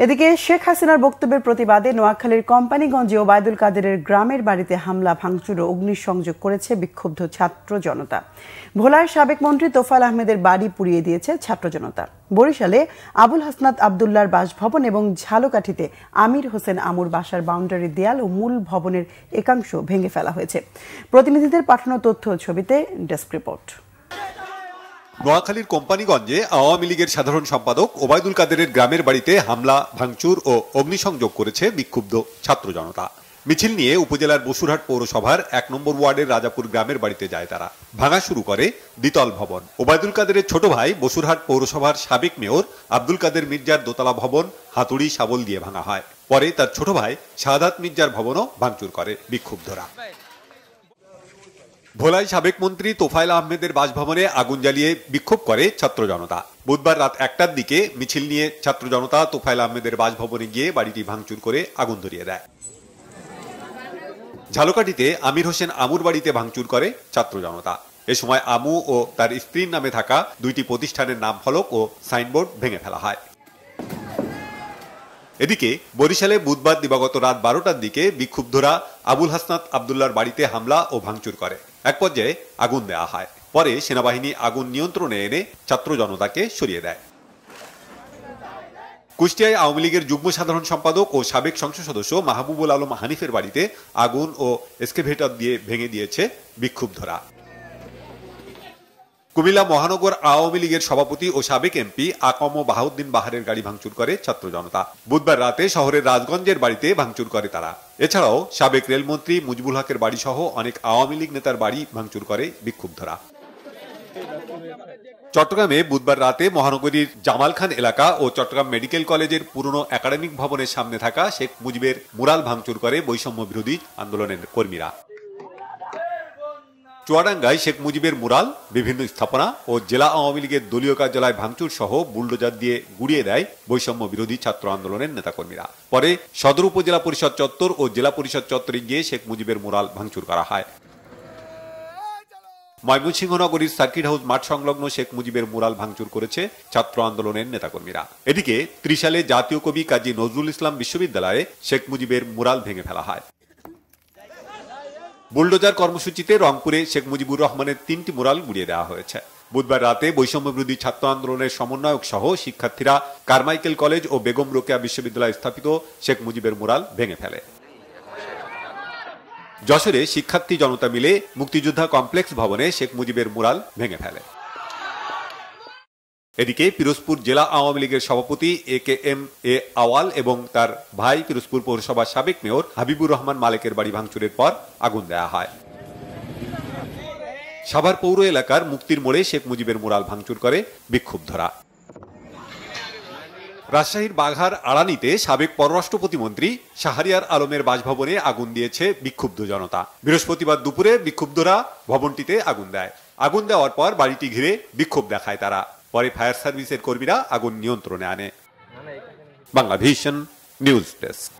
এদিকে শেখ হাসিনার বক্তব্যের প্রতিবাদে নোয়াখালীর কোম্পানিগঞ্জে ওবায়দুল কাদেরের গ্রামের বাড়িতে হামলা ভাঙচুর ও অগ্নিসংযোগ করেছে বিক্ষুব্ধ ছাত্র জনতা। ভোলার সাবেক মন্ত্রী তোফায়েল আহমেদের বাড়ি পুড়িয়ে দিয়েছে ছাত্র জনতা। বরিশালে আবুল হাসনাত আবদুল্লাহর বাসভবন এবং ঝালকাঠিতে আমির হোসেন আমুর বাসার বাউন্ডারি দেয়াল ও মূল ভবনের একাংশ ভেঙে ফেলা হয়েছে। প্রতিনিধিদের পাঠানো তথ্য ও ছবিতে ডেস্ক রিপোর্ট। নোয়াখালীর কোম্পানিগঞ্জে আওয়ামী লীগের সাধারণ সম্পাদক ওবায়দুল কাদেরের গ্রামের বাড়িতে হামলা ভাঙচুর ও অগ্নিসংযোগ করেছে বিক্ষুব্ধ ছাত্র জনতা। মিছিল নিয়ে উপজেলার বসুরহাট পৌরসভার ১ নম্বর ওয়ার্ডের রাজাপুর গ্রামের বাড়িতে যায় তারা। ভাঙা শুরু করে দ্বিতল ভবন। ওবায়দুল কাদেরের ছোট ভাই বসুরহাট পৌরসভার সাবেক মেয়র আব্দুল কাদের মির্জার দোতলা ভবন হাতুড়ি শাবল দিয়ে ভাঙা হয়। পরে তার ছোট ভাই শাহাদাত মির্জার ভবনও ভাঙচুর করে বিক্ষুব্ধরা। ভোলায় সাবেক মন্ত্রী তোফায়েল আহমেদের বাসভবনে আগুন জ্বালিয়ে বিক্ষোভ করে ছাত্র জনতা। বুধবার রাত ১টার দিকে মিছিল নিয়ে ছাত্র জনতা তোফায়েল আহমেদের বাসভবনে গিয়ে বাড়িটি ভাঙচুর করে আগুন ধরিয়ে দেয়। ঝালকাঠিতে আমির হোসেন আমুর বাড়িতে ভাঙচুর করে ছাত্র জনতা। এ সময় আমু ও তার স্ত্রীর নামে থাকা ২টি প্রতিষ্ঠানের নাম ফলক ও সাইনবোর্ড ভেঙে ফেলা হয়। এদিকে বরিশালে বুধবার দিবাগত রাত ১২টার দিকে বিক্ষুব্ধরা আবুল হাসনাত আবদুল্লাহর বাড়িতে হামলা ও ভাঙচুর করে। এক পর্যায়ে আগুন দেওয়া হয়। পরে সেনাবাহিনী আগুন নিয়ন্ত্রণে এনে ছাত্র জনতাকে সরিয়ে দেয়। কুষ্টিয়ায় আওয়ামী লীগের যুগ্ম সাধারণ সম্পাদক ও সাবেক সংসদ সদস্য মাহবুবুল আলম হানিফের বাড়িতে আগুন ও এক্সকেভেটর দিয়ে ভেঙে দিয়েছে বিক্ষুব্ধরা। কুমিল্লা মহানগর আওয়ামী লীগের সভাপতি ও সাবেক এমপি আকম বাহাউদ্দিন বাহারের গাড়ি ভাঙচুর করে ছাত্র জনতা। বুধবার রাতে শহরের রাজগঞ্জের বাড়িতে ভাঙচুর করে তারা। এছাড়াও সাবেক রেলমন্ত্রী মুজিবুল হকের বাড়ি সহ অনেক আওয়ামী লীগ নেতার বাড়ি ভাঙচুর করে বিক্ষুব্ধরা। চট্টগ্রামে বুধবার রাতে মহানগরীর জামাল খান এলাকা ও চট্টগ্রাম মেডিকেল কলেজের পুরনো একাডেমিক ভবনের সামনে থাকা শেখ মুজিবের মুরাল ভাঙচুর করে বৈষম্য বিরোধী আন্দোলনের কর্মীরা। চুয়াডাঙ্গায় শেখ মুজিবের মুরাল, বিভিন্ন স্থাপনা ও জেলা আওয়ামী লীগের দলীয় কার্যালয় ভাঙচুর সহ বুলডোজার দিয়ে গুড়িয়ে দেয় বৈষম্য বিরোধী ছাত্র আন্দোলনের নেতাকর্মীরা। পরে সদর উপজেলা পরিষদ চত্বর ও জেলা পরিষদ চত্বরে গিয়ে শেখ মুজিবের মুরাল ভাঙচুর করা হয়। ময়মনসিংহ নগরীর সার্কিট হাউস মাঠ সংলগ্ন শেখ মুজিবের মুরাল ভাঙচুর করেছে ছাত্র আন্দোলনের নেতাকর্মীরা। এদিকে ত্রিশালে জাতীয় কবি কাজী নজরুল ইসলাম বিশ্ববিদ্যালয়ে শেখ মুজিবের মুরাল ভেঙে ফেলা হয়। বুলডোজার কর্মসূচিতে রংপুরে শেখ মুজিবুর রহমানের ৩টি মুরাল গুড়িয়ে দেওয়া হয়েছে। বুধবার রাতে বৈষম্য বিরোধী ছাত্র আন্দোলনের সমন্বয়ক সহ শিক্ষার্থীরা কারমাইকেল কলেজ ও বেগম রোকেয়া বিশ্ববিদ্যালয়ে স্থাপিত শেখ মুজিবের মুরাল ভেঙে ফেলে। যশোরে শিক্ষার্থী জনতা মিলে মুক্তিযোদ্ধা কমপ্লেক্স ভবনে শেখ মুজিবের মুরাল ভেঙে ফেলে। এদিকে পিরোজপুর জেলা আওয়ামী লীগের সভাপতি AKM আওয়াল এবং তার ভাই পিরোজপুর পৌরসভার সাবেক মেয়র হাবিবুর রহমান মালেকের বাড়ি ভাঙচুরের পর আগুন দেওয়া হয়। সাভার পৌর এলাকার মুক্তির মোড়ে শেখ মুজিবের মুরাল ভাঙচুর করে বিক্ষুব্ধরা। রাজশাহীর বাঘার আড়ানিতে সাবেক পররাষ্ট্র প্রতিমন্ত্রী শাহরিয়ার আলমের বাসভবনে আগুন দিয়েছে বিক্ষুব্ধ জনতা। বৃহস্পতিবার দুপুরে বিক্ষুব্ধরা ভবনটিতে আগুন দেয়। আগুন দেওয়ার পর বাড়িটি ঘিরে বিক্ষোভ দেখায় তারা। পরে ফায়ার সার্ভিসের কর্মীরা আগুন নিয়ন্ত্রণে আনে। Banglavision news desk.